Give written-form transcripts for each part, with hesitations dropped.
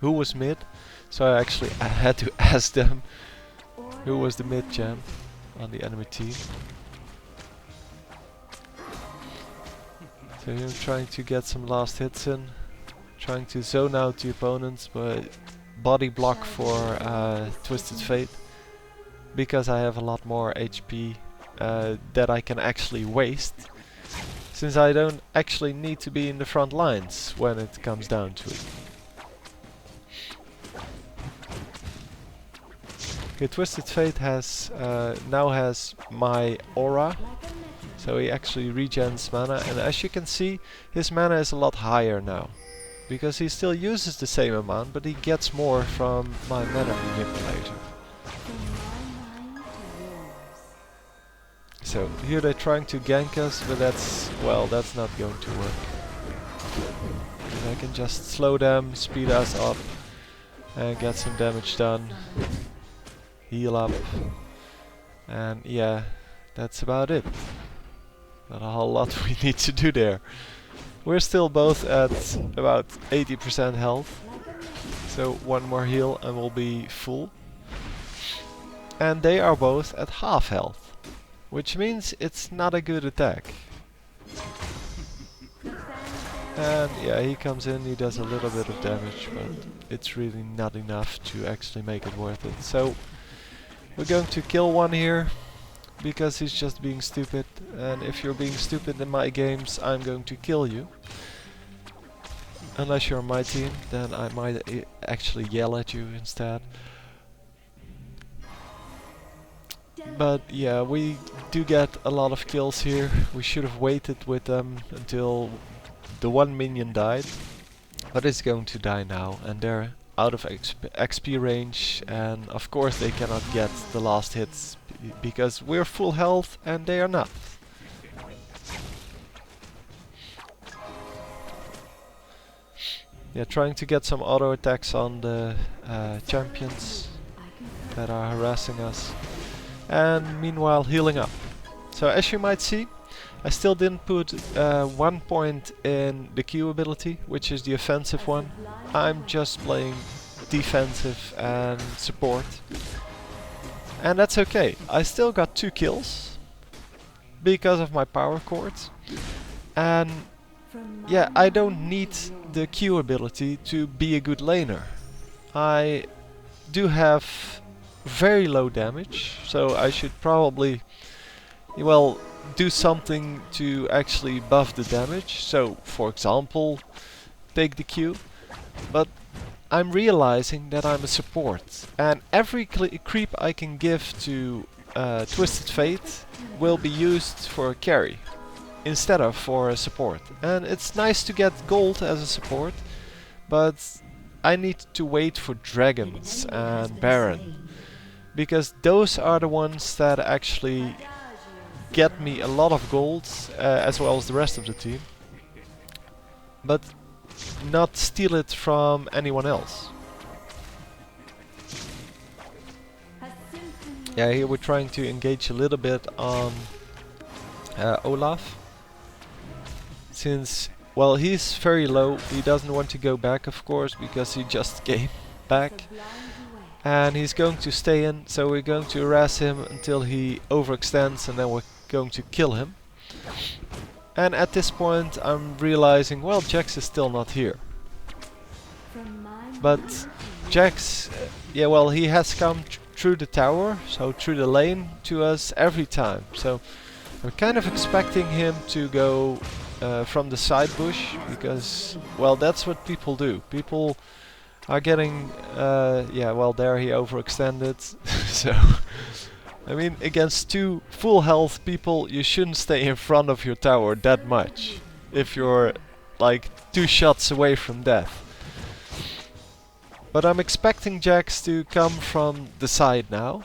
who was mid. So I had to ask them who was the mid champ on the enemy team. So I'm trying to get some last hits in, trying to zone out the opponents, but body block for Twisted Fate, because I have a lot more HP that I can actually waste, since I don't actually need to be in the front lines when it comes down to it. Okay, Twisted Fate has now has my aura, so he actually regens mana, and as you can see, his mana is a lot higher now, because he still uses the same amount, but he gets more from my mana manipulator. So here they're trying to gank us, but that's not going to work. I can just slow them, speed us up, and get some damage done. Heal up, and yeah, that's about it. Not a whole lot we need to do there. We're still both at about 80% health, so one more heal and we'll be full. And they are both at half health, which means it's not a good attack. And yeah, he comes in, he does a little bit of damage, but it's really not enough to actually make it worth it. So we're going to kill one here, because he's just being stupid, and if you're being stupid in my games, I'm going to kill you. Unless you're on my team, then I might actually yell at you instead. But yeah, we do get a lot of kills here. We should have waited with them until the one minion died, but it's going to die now, and they're out of XP range, and of course they cannot get the last hits because we're full health and they are not. Yeah, trying to get some auto attacks on the champions that are harassing us, and meanwhile healing up. So as you might see, I still didn't put 1 point in the Q ability, which is the offensive one. I'm just playing defensive and support. And that's okay. I still got 2 kills because of my power chords. And yeah, I don't need the Q ability to be a good laner. I do have very low damage, so I should probably, well, do something to actually buff the damage. So, for example, take the Q. But I'm realizing that I'm a support, and every creep I can give to Twisted Fate will be used for a carry instead of for a support. And it's nice to get gold as a support, but I need to wait for dragons and Baron, because those are the ones that actually get me a lot of gold, as well as the rest of the team, but not steal it from anyone else. Yeah, here we're trying to engage a little bit on Olaf, since, well, he's very low. He doesn't want to go back, of course, because he just came back, and he's going to stay in, so we're going to harass him until he overextends, and then we're going to kill him. And at this point I'm realizing, well, Jax is still not here. But Jax, yeah, well, he has come through the tower, so through the lane to us every time. So I'm kind of expecting him to go from the side bush, because, well, that's what people do. People are getting, yeah, well, there he overextended. So I mean, against 2 full health people, you shouldn't stay in front of your tower that much if you're like 2 shots away from death. But I'm expecting Jax to come from the side now,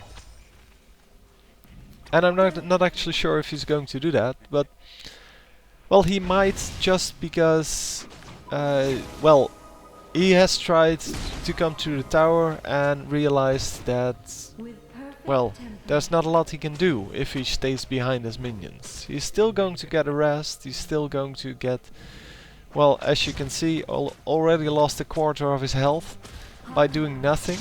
and I'm not actually sure if he's going to do that, but, well, he might, just because, well, he has tried to come to the tower and realized that, well, there's not a lot he can do if he stays behind his minions. He's still going to get harassed, he's still going to get, well, as you can see, already lost a quarter of his health. by doing nothing.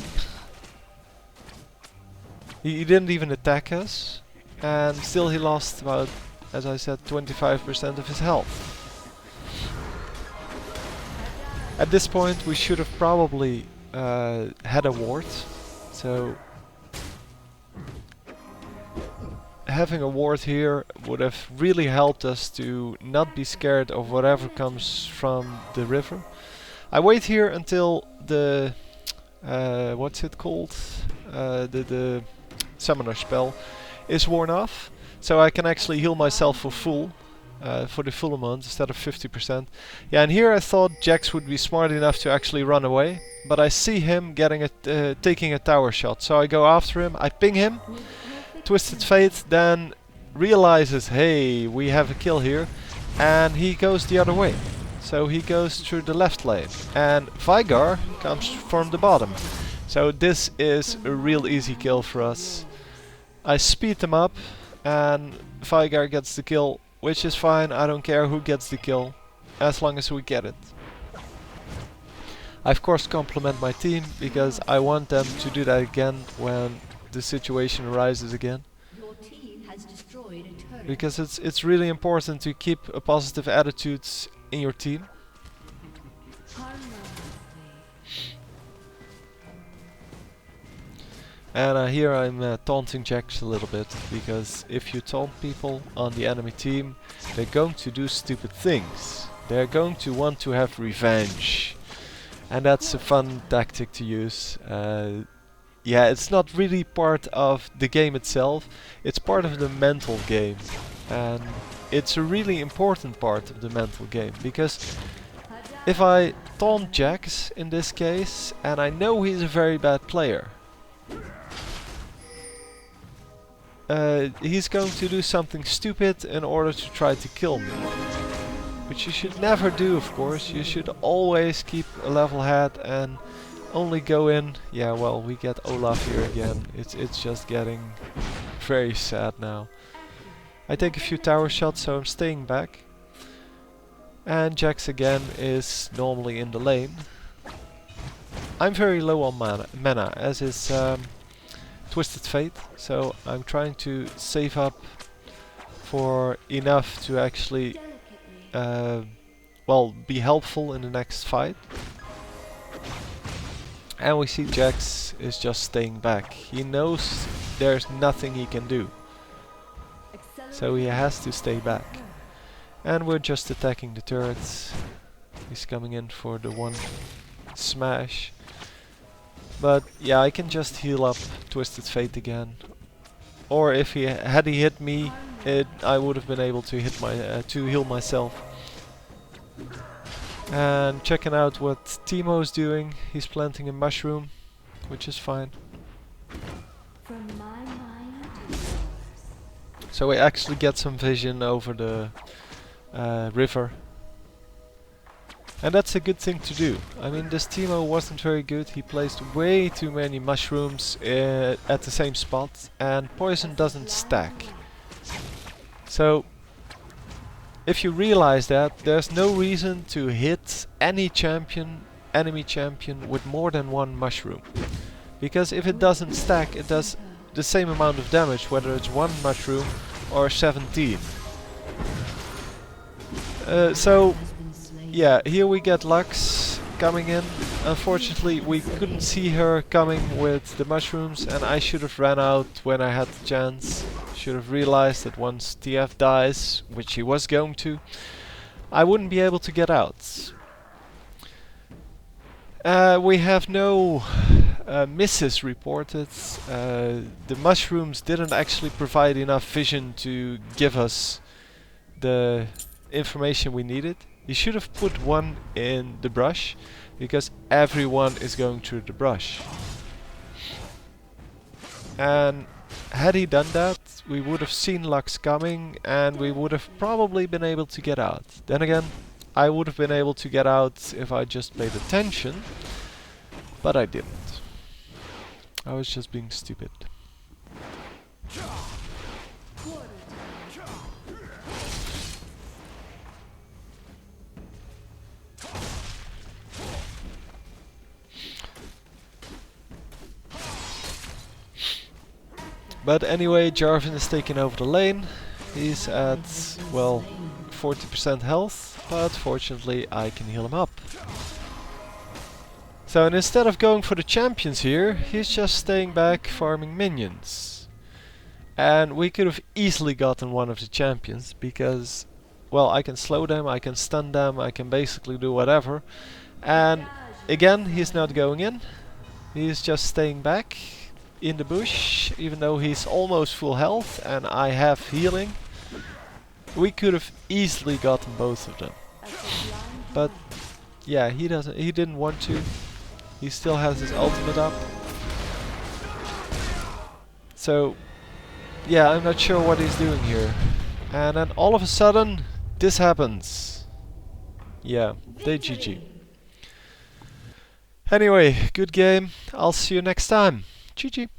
He didn't even attack us, and still he lost about, as I said, 25% of his health. At this point we should have probably had a ward, so having a ward here would have really helped us to not be scared of whatever comes from the river. I wait here until the what's it called? The summoner spell is worn off, so I can actually heal myself for full. For the full amount instead of 50%. Yeah, and here I thought Jax would be smart enough to actually run away, but I see him getting taking a tower shot, so I go after him, I ping him. Twisted Fate then realizes, hey, we have a kill here, and he goes the other way. So he goes through the left lane, and Vigar comes from the bottom. So this is a real easy kill for us. I speed them up, and Vigar gets the kill, which is fine. I don't care who gets the kill, as long as we get it. I of course compliment my team, because I want them to do that again when the situation arises again. Your team has destroyed a turret. Because it's really important to keep a positive attitude in your team. And here I'm taunting Jax a little bit, because if you taunt people on the enemy team, they're going to do stupid things. They're going to want to have revenge. And that's a fun tactic to use. Yeah, it's not really part of the game itself, it's part of the mental game. And it's a really important part of the mental game, because if I taunt Jax in this case, and I know he's a very bad player, he's going to do something stupid in order to try to kill me. Which you should never do, of course. You should always keep a level head and only go in. Yeah, well, we get Olaf here again. It's just getting very sad now. I take a few tower shots, so I'm staying back. And Jax again is normally in the lane. I'm very low on mana, as is Twisted Fate, so I'm trying to save up for enough to actually well, be helpful in the next fight. And we see Jax is just staying back. He knows there's nothing he can do, so he has to stay back. And we're just attacking the turrets. He's coming in for the one smash. But yeah, I can just heal up Twisted Fate again. Or if he had hit me, I would have been able to hit my to heal myself. And checking out what Teemo's doing. He's planting a mushroom, which is fine. So we actually get some vision over the river. And that's a good thing to do. I mean, this Teemo wasn't very good. He placed way too many mushrooms at the same spot, and poison doesn't stack. So, if you realize that, there's no reason to hit any enemy champion with more than one mushroom. Because if it doesn't stack, it does the same amount of damage, whether it's one mushroom or 17. So, yeah, here we get Lux coming in. Unfortunately, we couldn't see her coming with the mushrooms, and I should have ran out when I had the chance. Should have realized that once TF dies, which he was going to, I wouldn't be able to get out. We have no misses reported. The mushrooms didn't actually provide enough vision to give us the information we needed. You should have put one in the brush, because everyone is going through the brush. And had he done that, we would have seen Lux coming, and we would have probably been able to get out. Then again, I would have been able to get out if I just paid attention, but I didn't. I was just being stupid. But anyway, Jarvan is taking over the lane. He's at, well, 40% health, but fortunately I can heal him up. So and instead of going for the champions here, he's just staying back farming minions. And we could have easily gotten one of the champions because, well, I can slow them, I can stun them, I can basically do whatever. And again, he's not going in. He's just staying back in the bush, even though he's almost full health and I have healing. We could have easily gotten both of them. But yeah, he didn't want to. He still has his ultimate up. So yeah, I'm not sure what he's doing here. And then all of a sudden, this happens. Yeah, they GG. Anyway, good game. I'll see you next time. GG.